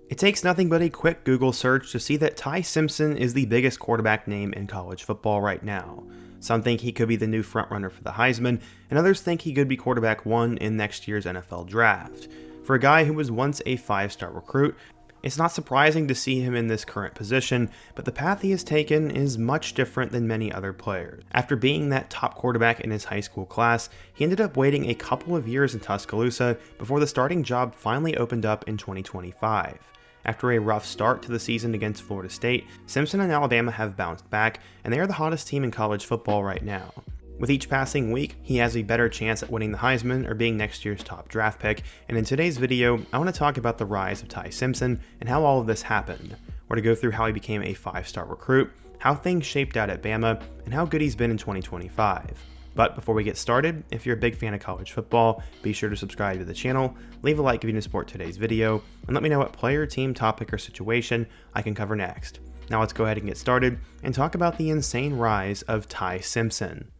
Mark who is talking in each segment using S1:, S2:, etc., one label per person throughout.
S1: It takes nothing but a quick Google search to see that Ty Simpson is the biggest quarterback name in college football right now. Some think he could be the new frontrunner for the Heisman, and others think he could be quarterback 1 in next year's NFL draft. For a guy who was once a 5-star recruit, it's not surprising to see him in this current position, but the path he has taken is much different than many other players. After being that top quarterback in his high school class, he ended up waiting a couple of years in Tuscaloosa before the starting job finally opened up in 2025. After a rough start to the season against Florida State, Simpson and Alabama have bounced back, and they are the hottest team in college football right now. With each passing week, he has a better chance at winning the Heisman or being next year's top draft pick, and in today's video, I want to talk about the rise of Ty Simpson and how all of this happened. We're going to go through how he became a 5-star recruit, how things shaped out at Bama, and how good he's been in 2025. But before we get started, if you're a big fan of college football, be sure to subscribe to the channel, leave a like if you support today's video, and let me know what player, team, topic, or situation I can cover next. Now let's go ahead and get started and talk about the insane rise of Ty Simpson.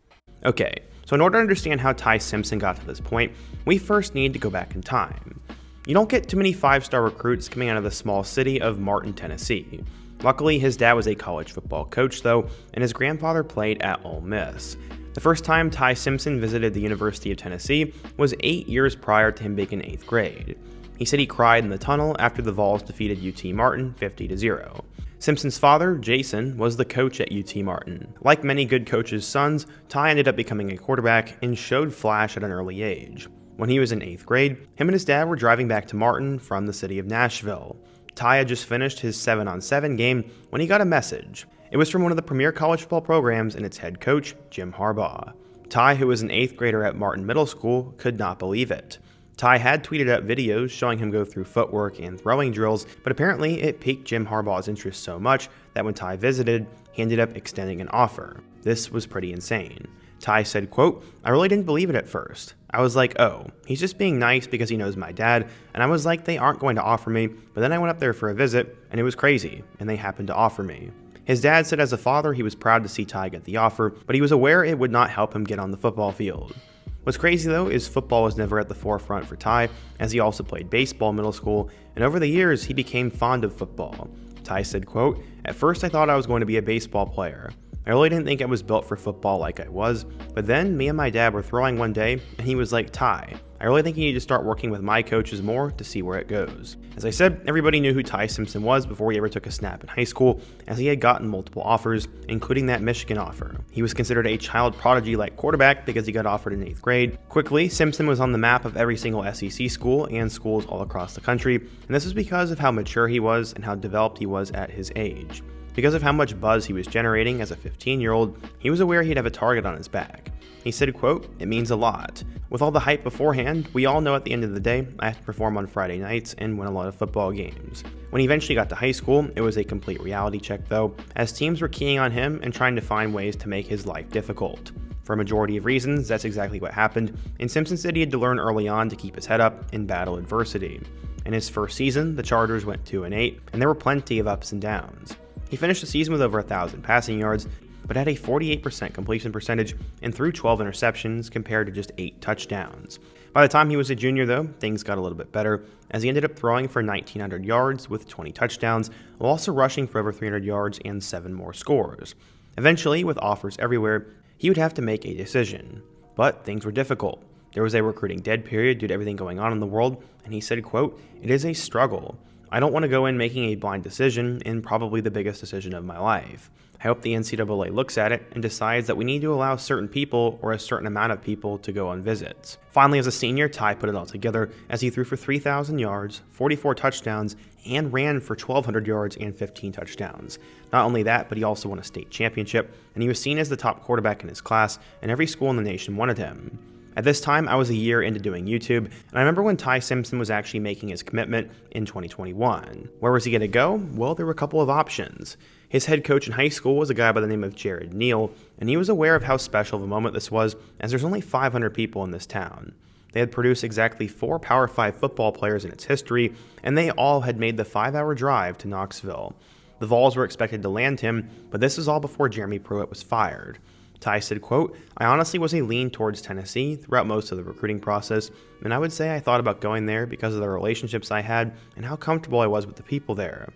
S1: Okay, so in order to understand how Ty Simpson got to this point, we first need to go back in time. You don't get too many 5-star recruits coming out of the small city of Martin, Tennessee. Luckily, his dad was a college football coach though, and his grandfather played at Ole Miss. The first time Ty Simpson visited the University of Tennessee was 8 years prior to him being in 8th grade. He said he cried in the tunnel after the Vols defeated UT Martin 50-0. Simpson's father, Jason, was the coach at UT Martin. Like many good coaches' sons, Ty ended up becoming a quarterback and showed flash at an early age. When he was in 8th grade, him and his dad were driving back to Martin from the city of Nashville. Ty had just finished his 7-on-7 game when he got a message. It was from one of the premier college football programs and its head coach, Jim Harbaugh. Ty, who was an 8th grader at Martin Middle School, could not believe it. Ty had tweeted out videos showing him go through footwork and throwing drills, but apparently it piqued Jim Harbaugh's interest so much that when Ty visited, he ended up extending an offer. This was pretty insane. Ty said, quote, "I really didn't believe it at first. I was like, oh, he's just being nice because he knows my dad, and I was like, they aren't going to offer me, but then I went up there for a visit, and it was crazy, and they happened to offer me." His dad said as a father he was proud to see Ty get the offer, but he was aware it would not help him get on the football field. What's crazy though is football was never at the forefront for Ty, as he also played baseball in middle school, and over the years he became fond of football. Ty said, quote, "At first I thought I was going to be a baseball player. I really didn't think I was built for football like I was, but then me and my dad were throwing one day, and he was like, Ty, I really think you need to start working with my coaches more to see where it goes." As I said, everybody knew who Ty Simpson was before he ever took a snap in high school, as he had gotten multiple offers, including that Michigan offer. He was considered a child prodigy-like quarterback because he got offered in 8th grade. Quickly, Simpson was on the map of every single SEC school and schools all across the country, and this was because of how mature he was and how developed he was at his age. Because of how much buzz he was generating as a 15-year-old, he was aware he'd have a target on his back. He said, quote, "It means a lot. With all the hype beforehand, we all know at the end of the day, I have to perform on Friday nights and win a lot of football games." When he eventually got to high school, it was a complete reality check though, as teams were keying on him and trying to find ways to make his life difficult. For a majority of reasons, that's exactly what happened, and Simpson said he had to learn early on to keep his head up and battle adversity. In his first season, the Chargers went 2-8, and there were plenty of ups and downs. He finished the season with over 1,000 passing yards, but had a 48% completion percentage and threw 12 interceptions compared to just 8 touchdowns. By the time he was a junior though, things got a little bit better, as he ended up throwing for 1,900 yards with 20 touchdowns, while also rushing for over 300 yards and 7 more scores. Eventually, with offers everywhere, he would have to make a decision. But things were difficult. There was a recruiting dead period due to everything going on in the world, and he said, quote, "It is a struggle. I don't want to go in making a blind decision in probably the biggest decision of my life. I hope the NCAA looks at it and decides that we need to allow certain people or a certain amount of people to go on visits." Finally, as a senior, Ty put it all together as he threw for 3,000 yards, 44 touchdowns, and ran for 1,200 yards and 15 touchdowns. Not only that, but he also won a state championship, and he was seen as the top quarterback in his class, and every school in the nation wanted him. At this time, I was a year into doing YouTube, and I remember when Ty Simpson was actually making his commitment in 2021. Where was he going to go? Well, there were a couple of options. His head coach in high school was a guy by the name of Jared Neal, and he was aware of how special of a moment this was, as there's only 500 people in this town. They had produced exactly 4 Power 5 football players in its history, and they all had made the 5-hour drive to Knoxville. The Vols were expected to land him, but this was all before Jeremy Pruitt was fired. Ty said, quote, "I honestly was a lean towards Tennessee throughout most of the recruiting process, and I would say I thought about going there because of the relationships I had and how comfortable I was with the people there."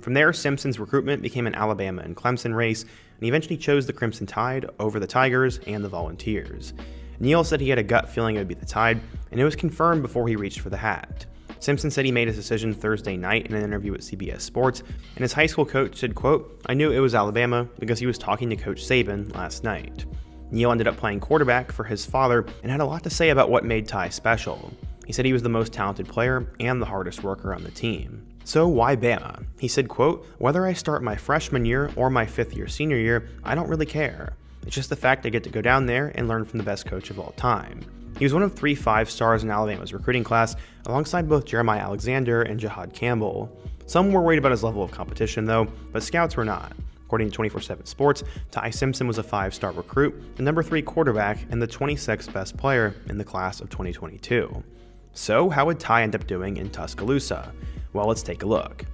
S1: From there, Simpson's recruitment became an Alabama and Clemson race, and he eventually chose the Crimson Tide over the Tigers and the Volunteers. Neal said he had a gut feeling it would be the Tide, and it was confirmed before he reached for the hat. Simpson said he made his decision Thursday night in an interview with CBS Sports, and his high school coach said, quote, "I knew it was Alabama because he was talking to Coach Saban last night." Neal ended up playing quarterback for his father and had a lot to say about what made Ty special. He said he was the most talented player and the hardest worker on the team. So why Bama? He said, quote, "Whether I start my freshman year or my fifth year senior year, I don't really care. It's just the fact I get to go down there and learn from the best coach of all time." He was one of 3 5-stars in Alabama's recruiting class, alongside both Jeremiah Alexander and Jahad Campbell. Some were worried about his level of competition, though, but scouts were not. According to 24/7 Sports, Ty Simpson was a 5-star recruit, the number 3 quarterback, and the 26th best player in the class of 2022. So, how would Ty end up doing in Tuscaloosa? Well, let's take a look.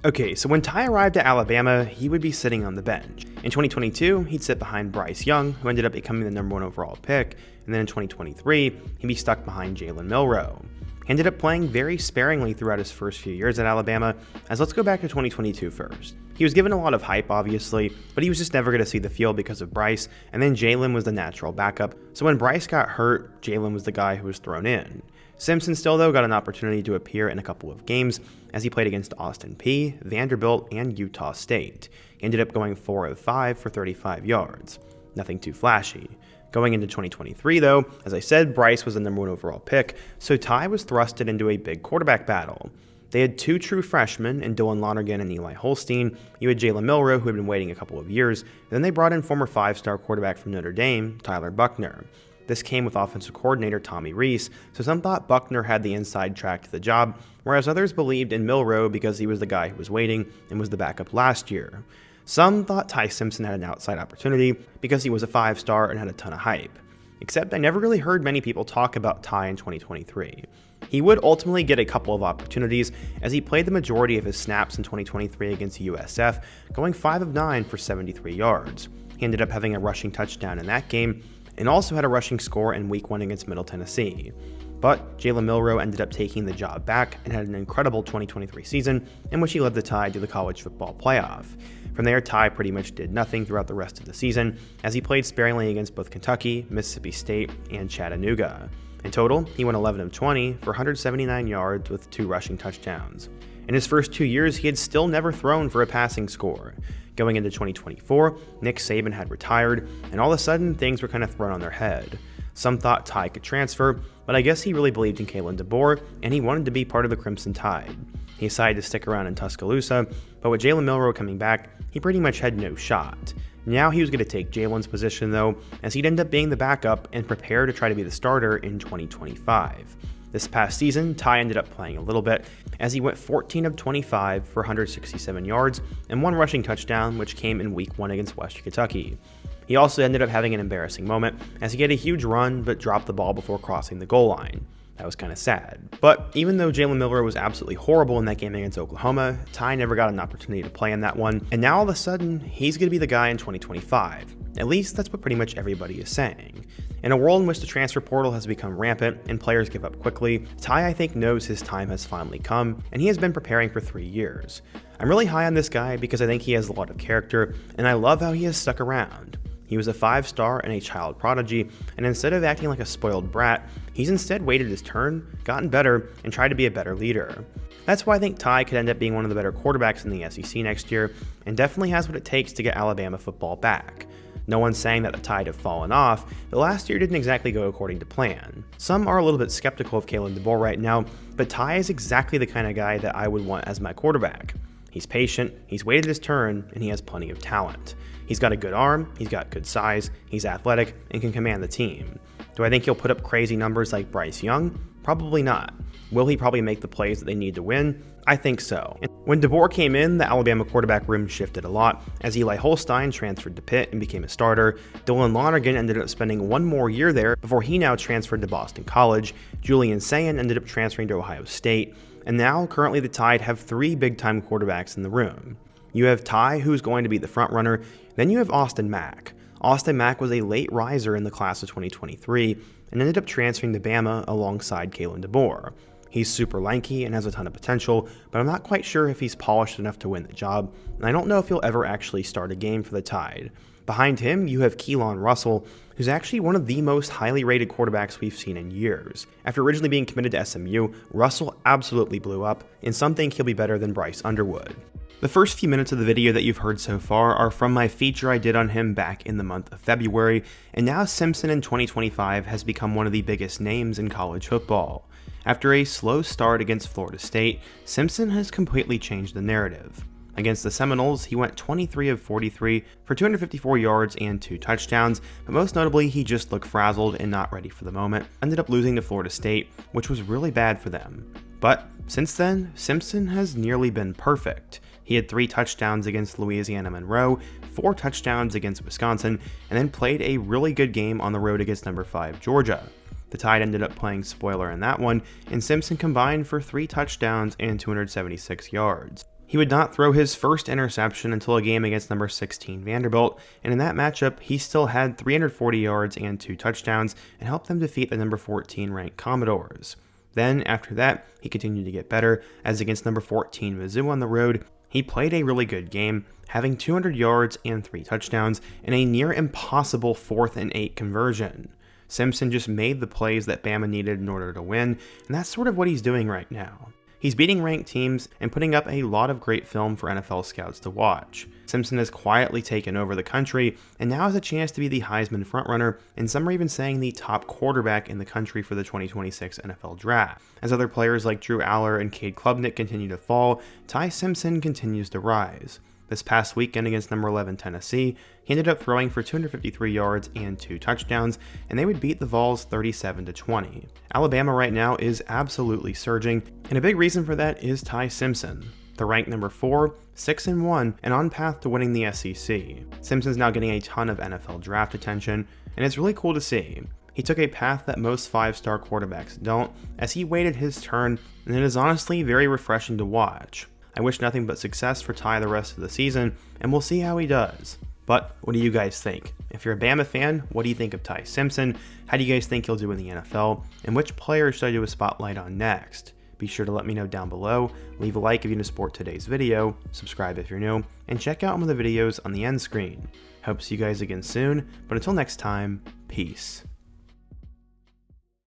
S1: Okay, so when Ty arrived at Alabama, he would be sitting on the bench. In 2022, he'd sit behind Bryce Young, who ended up becoming the number 1 overall pick, and then in 2023, he'd be stuck behind Jalen Milroe. He ended up playing very sparingly throughout his first few years at Alabama, as let's go back to 2022 first. He was given a lot of hype, obviously, but he was just never going to see the field because of Bryce, and then Jalen was the natural backup, so when Bryce got hurt, Jalen was the guy who was thrown in. Simpson still, though, got an opportunity to appear in a couple of games as he played against Austin Peay, Vanderbilt, and Utah State. He ended up going 4 of 5 for 35 yards. Nothing too flashy. Going into 2023, though, as I said, Bryce was the number 1 overall pick, so Ty was thrusted into a big quarterback battle. They had 2 true freshmen in Dylan Lonergan and Eli Holstein. You had Jalen Milroe, who had been waiting a couple of years, and then they brought in former 5-star quarterback from Notre Dame, Tyler Buchner. This came with offensive coordinator Tommy Rees, so some thought Buchner had the inside track to the job, whereas others believed in Milroe because he was the guy who was waiting and was the backup last year. Some thought Ty Simpson had an outside opportunity because he was a 5-star and had a ton of hype. Except I never really heard many people talk about Ty in 2023. He would ultimately get a couple of opportunities as he played the majority of his snaps in 2023 against USF, going 5 of 9 for 73 yards. He ended up having a rushing touchdown in that game, and also had a rushing score in Week 1 against Middle Tennessee. But Jalen Milroe ended up taking the job back and had an incredible 2023 season in which he led the Tide to the college football playoff. From there, Ty pretty much did nothing throughout the rest of the season, as he played sparingly against both Kentucky, Mississippi State, and Chattanooga. In total, he went 11 of 20 for 179 yards with 2 rushing touchdowns. In his first 2 years, he had still never thrown for a passing score. Going into 2024, Nick Saban had retired, and all of a sudden, things were kind of thrown on their head. Some thought Ty could transfer, but I guess he really believed in Kalen DeBoer, and he wanted to be part of the Crimson Tide. He decided to stick around in Tuscaloosa, but with Jalen Milroe coming back, he pretty much had no shot. Now he was going to take Jalen's position, though, as he'd end up being the backup and prepare to try to be the starter in 2025. This past season, Ty ended up playing a little bit, as he went 14 of 25 for 167 yards and 1 rushing touchdown, which came in Week 1 against Western Kentucky. He also ended up having an embarrassing moment, as he had a huge run but dropped the ball before crossing the goal line. That was kind of sad. But even though Jalen Milroe was absolutely horrible in that game against Oklahoma, Ty never got an opportunity to play in that one, and now all of a sudden, he's going to be the guy in 2025. At least that's what pretty much everybody is saying. In a world in which the transfer portal has become rampant and players give up quickly, Ty, I think, knows his time has finally come, and he has been preparing for 3 years. I'm really high on this guy because I think he has a lot of character, and I love how he has stuck around. He was a 5-star and a child prodigy, and instead of acting like a spoiled brat, he's instead waited his turn, gotten better, and tried to be a better leader. That's why I think Ty could end up being one of the better quarterbacks in the SEC next year, and definitely has what it takes to get Alabama football back. No one's saying that the Tide have fallen off, but last year didn't exactly go according to plan. Some are a little bit skeptical of Kalen DeBoer right now, but Ty is exactly the kind of guy that I would want as my quarterback. He's patient, he's waited his turn, and he has plenty of talent. He's got a good arm, he's got good size, he's athletic, and can command the team. Do I think he'll put up crazy numbers like Bryce Young? Probably not. Will he probably make the plays that they need to win? I think so. And when DeBoer came in, the Alabama quarterback room shifted a lot, as Eli Holstein transferred to Pitt and became a starter. Dylan Lonergan ended up spending 1 more year there before he now transferred to Boston College. Julian Sayin ended up transferring to Ohio State. And now, currently, the Tide have 3 big-time quarterbacks in the room. You have Ty, who's going to be the front runner, then you have Austin Mack. Austin Mack was a late riser in the class of 2023 and ended up transferring to Bama alongside Kalen DeBoer. He's super lanky and has a ton of potential, but I'm not quite sure if he's polished enough to win the job, and I don't know if he'll ever actually start a game for the Tide. Behind him, you have Keelan Russell, who's actually one of the most highly rated quarterbacks we've seen in years. After originally being committed to SMU, Russell absolutely blew up, and some think he'll be better than Bryce Underwood. The first few minutes of the video that you've heard so far are from my feature I did on him back in the month of February, and now Simpson in 2025 has become one of the biggest names in college football. After a slow start against Florida State, Simpson has completely changed the narrative. Against the Seminoles, he went 23 of 43 for 254 yards and 2 touchdowns, but most notably, he just looked frazzled and not ready for the moment, ended up losing to Florida State, which was really bad for them. But since then, Simpson has nearly been perfect. He had 3 touchdowns against Louisiana Monroe, 4 touchdowns against Wisconsin, and then played a really good game on the road against number 5 Georgia. The Tide ended up playing spoiler in that one, and Simpson combined for 3 touchdowns and 276 yards. He would not throw his first interception until a game against number 16 Vanderbilt, and in that matchup, he still had 340 yards and 2 touchdowns and helped them defeat the number 14 ranked Commodores. Then, after that, he continued to get better, as against number 14 Mizzou on the road, he played a really good game, having 200 yards and 3 touchdowns in a near impossible 4th and 8 conversion. Simpson just made the plays that Bama needed in order to win, and that's sort of what he's doing right now. He's beating ranked teams and putting up a lot of great film for NFL scouts to watch. Simpson has quietly taken over the country and now has a chance to be the Heisman frontrunner, and some are even saying the top quarterback in the country for the 2026 NFL Draft. As other players like Drew Aller and Cade Klubnik continue to fall, Ty Simpson continues to rise. This past weekend against number 11 Tennessee, he ended up throwing for 253 yards and 2 touchdowns, and they would beat the Vols 37-20. Alabama right now is absolutely surging, and a big reason for that is Ty Simpson. They're ranked number 4, 6-1, and on path to winning the SEC. Simpson's now getting a ton of NFL draft attention, and it's really cool to see. He took a path that most 5-star quarterbacks don't, as he waited his turn, and it is honestly very refreshing to watch. I wish nothing but success for Ty the rest of the season, and we'll see how he does. But what do you guys think? If you're a Bama fan, what do you think of Ty Simpson? How do you guys think he'll do in the NFL? And which player should I do a spotlight on next? Be sure to let me know down below, leave a like if you want to support today's video, subscribe if you're new, and check out one of the videos on the end screen. Hope to see you guys again soon, but until next time, peace.